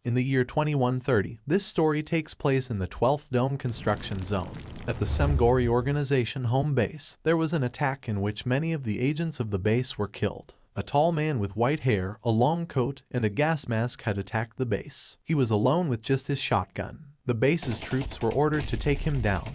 In the year 2130, this story takes place in the 12th Dome construction zone. At the Semgori organization home base, there was an attack in which many of the agents of the base were killed. A tall man with white hair, a long coat, and a gas mask had attacked the base. He was alone with just his shotgun. The base's troops were ordered to take him down,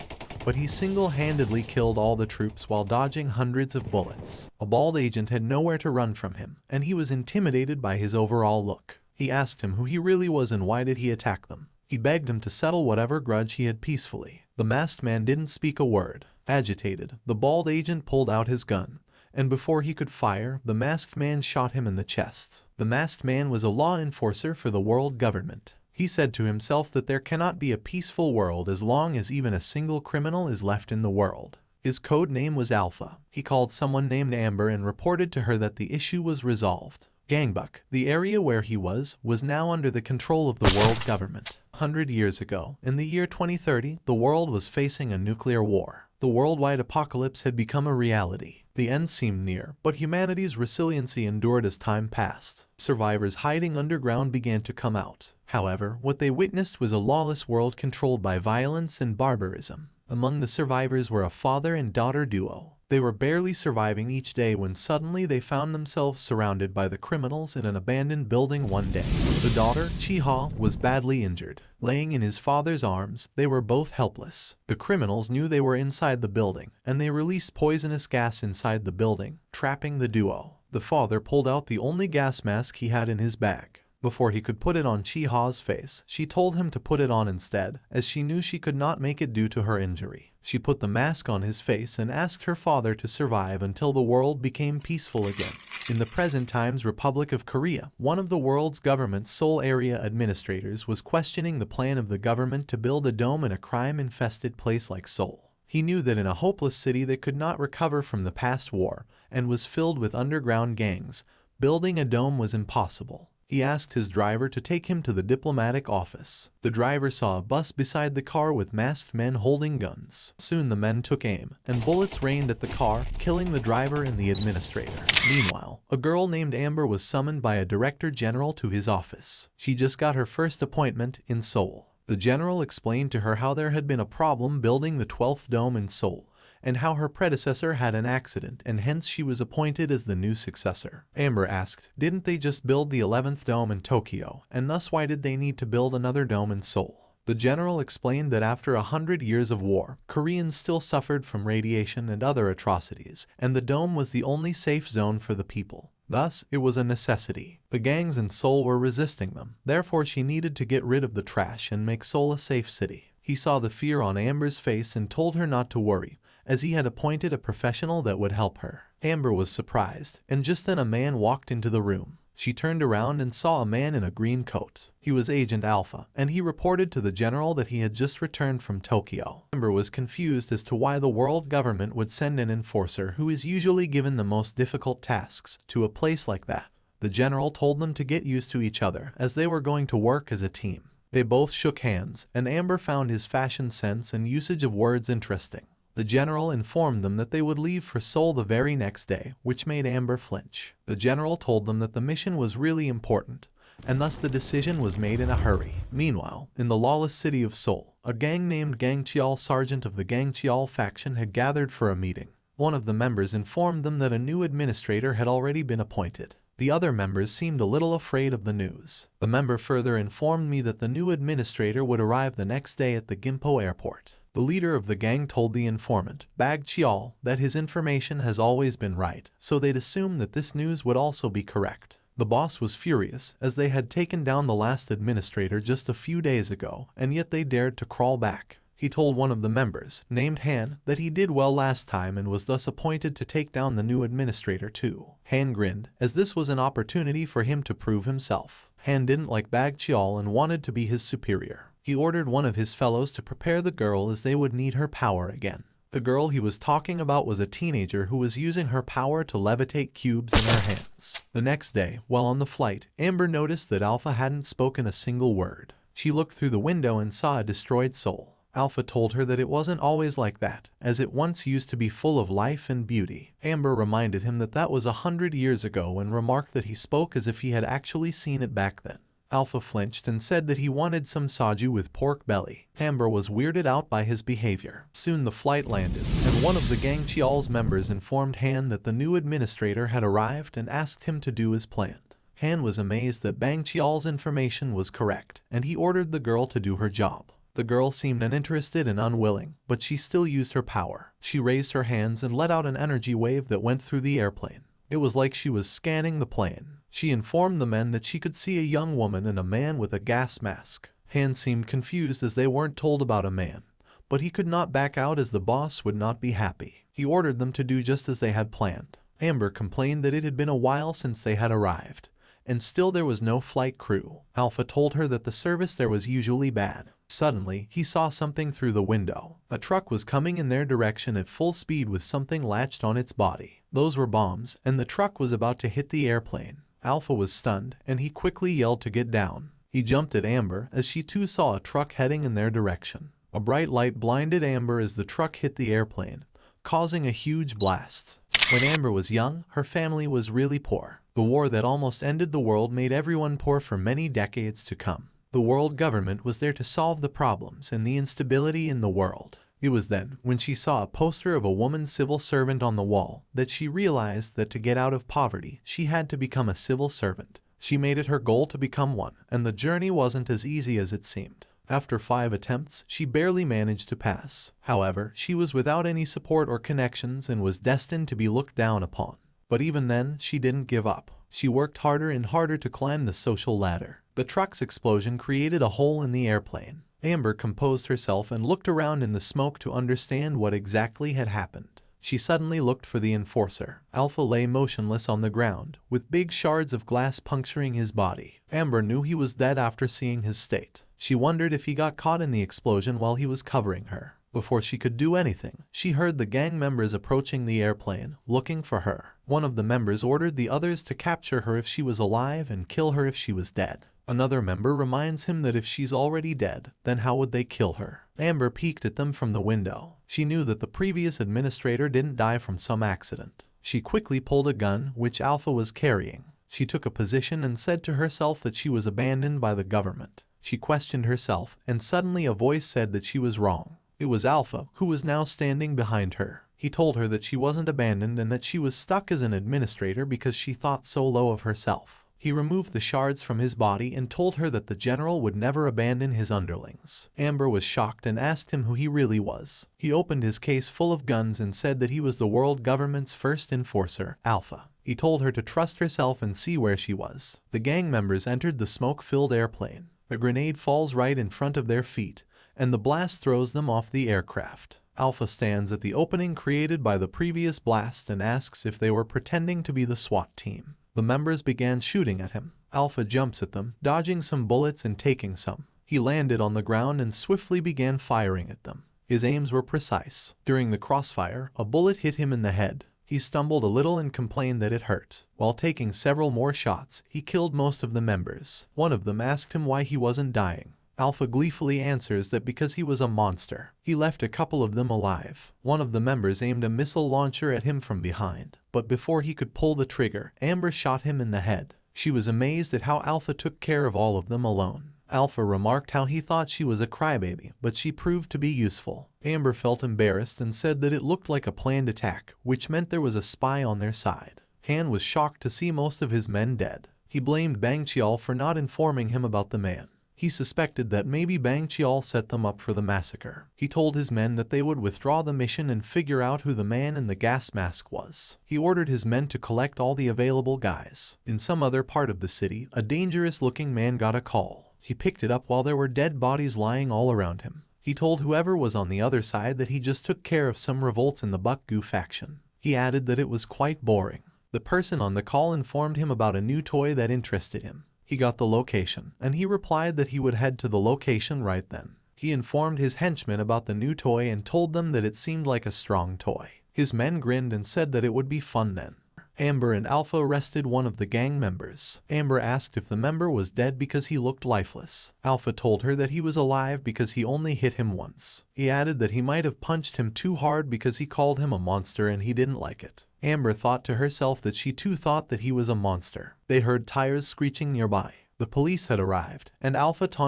but he single-handedly killed all the troops while dodging hundreds of bullets. A bald agent had nowhere to run from him, and he was intimidated by his overall look. He asked him who he really was and why did he attack them. He begged him to settle whatever grudge he had peacefully. The masked man didn't speak a word. Agitated, the bald agent pulled out his gun, and before he could fire, the masked man shot him in the chest. The masked man was a law enforcer for the world government. He said to himself that there cannot be a peaceful world as long as even a single criminal is left in the world. His code name was Alpha. He called someone named Amber and reported to her that the issue was resolved. Gangbuk, the area where he was now under the control of the world government. 100 years ago, in the year 2030, the world was facing a nuclear war. The worldwide apocalypse had become a reality. The end seemed near, but humanity's resiliency endured as time passed. Survivors hiding underground began to come out. However, what they witnessed was a lawless world controlled by violence and barbarism. Among the survivors were a father and daughter duo. They were barely surviving each day when suddenly they found themselves surrounded by the criminals in an abandoned building one day. The daughter, Chiha, was badly injured. Laying in his father's arms, they were both helpless. The criminals knew they were inside the building, and they released poisonous gas inside the building, trapping the duo. The father pulled out the only gas mask he had in his bag. Before he could put it on Chiha's face, she told him to put it on instead, as she knew she could not make it due to her injury. She put the mask on his face and asked her father to survive until the world became peaceful again. In the present times Republic of Korea, one of the world's government's Seoul area administrators was questioning the plan of the government to build a dome in a crime-infested place like Seoul. He knew that in a hopeless city that could not recover from the past war and was filled with underground gangs, building a dome was impossible. He asked his driver to take him to the diplomatic office. The driver saw a bus beside the car with masked men holding guns. Soon the men took aim, and bullets rained at the car, killing the driver and the administrator. Meanwhile, a girl named Amber was summoned by a director general to his office. She just got her first appointment in Seoul. The general explained to her how there had been a problem building the 12th dome in Seoul, and how her predecessor had an accident and hence she was appointed as the new successor. Amber asked, didn't they just build the 11th dome in Tokyo, and thus why did they need to build another dome in Seoul? The general explained that after 100 years of war, Koreans still suffered from radiation and other atrocities, and the dome was the only safe zone for the people. Thus, it was a necessity. The gangs in Seoul were resisting them, therefore she needed to get rid of the trash and make Seoul a safe city. He saw the fear on Amber's face and told her not to worry, as he had appointed a professional that would help her. Amber was surprised, and just then a man walked into the room. She turned around and saw a man in a green coat. He was Agent Alpha, and he reported to the general that he had just returned from Tokyo. Amber was confused as to why the world government would send an enforcer who is usually given the most difficult tasks to a place like that. The general told them to get used to each other, as they were going to work as a team. They both shook hands, and Amber found his fashion sense and usage of words interesting. The general informed them that they would leave for Seoul the very next day, which made Amber flinch. The general told them that the mission was really important, and thus the decision was made in a hurry. Meanwhile, in the lawless city of Seoul, a gang named Gangcheol sergeant of the Gangcheol faction had gathered for a meeting. One of the members informed them that a new administrator had already been appointed. The other members seemed a little afraid of the news. The member further informed me that the new administrator would arrive the next day at the Gimpo airport. The leader of the gang told the informant, Bag Cheol, that his information has always been right, so they'd assume that this news would also be correct. The boss was furious, as they had taken down the last administrator just a few days ago, and yet they dared to crawl back. He told one of the members, named Han, that he did well last time and was thus appointed to take down the new administrator too. Han grinned, as this was an opportunity for him to prove himself. Han didn't like Bag Cheol and wanted to be his superior. He ordered one of his fellows to prepare the girl as they would need her power again. The girl he was talking about was a teenager who was using her power to levitate cubes in her hands. The next day, while on the flight, Amber noticed that Alpha hadn't spoken a single word. She looked through the window and saw a destroyed Seoul. Alpha told her that it wasn't always like that, as it once used to be full of life and beauty. Amber reminded him that that was 100 years ago and remarked that he spoke as if he had actually seen it back then. Alpha flinched and said that he wanted some soju with pork belly. Amber was weirded out by his behavior. Soon the flight landed, and one of the Gang Chial's members informed Han that the new administrator had arrived and asked him to do as planned. Han was amazed that Bang Chial's information was correct, and he ordered the girl to do her job. The girl seemed uninterested and unwilling, but she still used her power. She raised her hands and let out an energy wave that went through the airplane. It was like she was scanning the plane. She informed the men that she could see a young woman and a man with a gas mask. Han seemed confused as they weren't told about a man, but he could not back out as the boss would not be happy. He ordered them to do just as they had planned. Amber complained that it had been a while since they had arrived, and still there was no flight crew. Alpha told her that the service there was usually bad. Suddenly, he saw something through the window. A truck was coming in their direction at full speed with something latched on its body. Those were bombs, and the truck was about to hit the airplane. Alpha was stunned, and he quickly yelled to get down. He jumped at Amber as she too saw a truck heading in their direction. A bright light blinded Amber as the truck hit the airplane, causing a huge blast. When Amber was young, her family was really poor. The war that almost ended the world made everyone poor for many decades to come. The world government was there to solve the problems and the instability in the world. It was then, when she saw a poster of a woman civil servant on the wall, that she realized that to get out of poverty, she had to become a civil servant. She made it her goal to become one, and the journey wasn't as easy as it seemed. After 5 attempts, she barely managed to pass. However, she was without any support or connections and was destined to be looked down upon. But even then, she didn't give up. She worked harder and harder to climb the social ladder. The truck's explosion created a hole in the airplane. Amber composed herself and looked around in the smoke to understand what exactly had happened. She suddenly looked for the enforcer. Alpha lay motionless on the ground, with big shards of glass puncturing his body. Amber knew he was dead after seeing his state. She wondered if he got caught in the explosion while he was covering her. Before she could do anything, she heard the gang members approaching the airplane, looking for her. One of the members ordered the others to capture her if she was alive and kill her if she was dead. Another member reminds him that if she's already dead, then how would they kill her? Amber peeked at them from the window. She knew that the previous administrator didn't die from some accident. She quickly pulled a gun, which Alpha was carrying. She took a position and said to herself that she was abandoned by the government. She questioned herself, and suddenly a voice said that she was wrong. It was Alpha, who was now standing behind her. He told her that she wasn't abandoned and that she was stuck as an administrator because she thought so low of herself. He removed the shards from his body and told her that the general would never abandon his underlings. Amber was shocked and asked him who he really was. He opened his case full of guns and said that he was the world government's first enforcer, Alpha. He told her to trust herself and see where she was. The gang members entered the smoke-filled airplane. A grenade falls right in front of their feet, and the blast throws them off the aircraft. Alpha stands at the opening created by the previous blast and asks if they were pretending to be the SWAT team. The members began shooting at him. Alpha jumps at them, dodging some bullets and taking some. He landed on the ground and swiftly began firing at them. His aims were precise. During the crossfire, a bullet hit him in the head. He stumbled a little and complained that it hurt. While taking several more shots, he killed most of the members. One of them asked him why he wasn't dying. Alpha gleefully answers that because he was a monster. He left a couple of them alive. One of the members aimed a missile launcher at him from behind, but before he could pull the trigger, Amber shot him in the head. She was amazed at how Alpha took care of all of them alone. Alpha remarked how he thought she was a crybaby, but she proved to be useful. Amber felt embarrassed and said that it looked like a planned attack, which meant there was a spy on their side. Han was shocked to see most of his men dead. He blamed Bang Chial for not informing him about the man. He suspected that maybe Bang Chial set them up for the massacre. He told his men that they would withdraw the mission and figure out who the man in the gas mask was. He ordered his men to collect all the available guys. In some other part of the city, a dangerous-looking man got a call. He picked it up while there were dead bodies lying all around him. He told whoever was on the other side that he just took care of some revolts in the Bukgu faction. He added that it was quite boring. The person on the call informed him about a new toy that interested him. He got the location, and he replied that he would head to the location right then. He informed his henchmen about the new toy and told them that it seemed like a strong toy. His men grinned and said that it would be fun then. Amber and Alpha arrested one of the gang members. Amber asked if the member was dead because he looked lifeless. Alpha told her that he was alive because he only hit him once. He added that he might have punched him too hard because he called him a monster and he didn't like it. Amber thought to herself that she too thought that he was a monster. They heard tires screeching nearby. The police had arrived, and Alpha taunted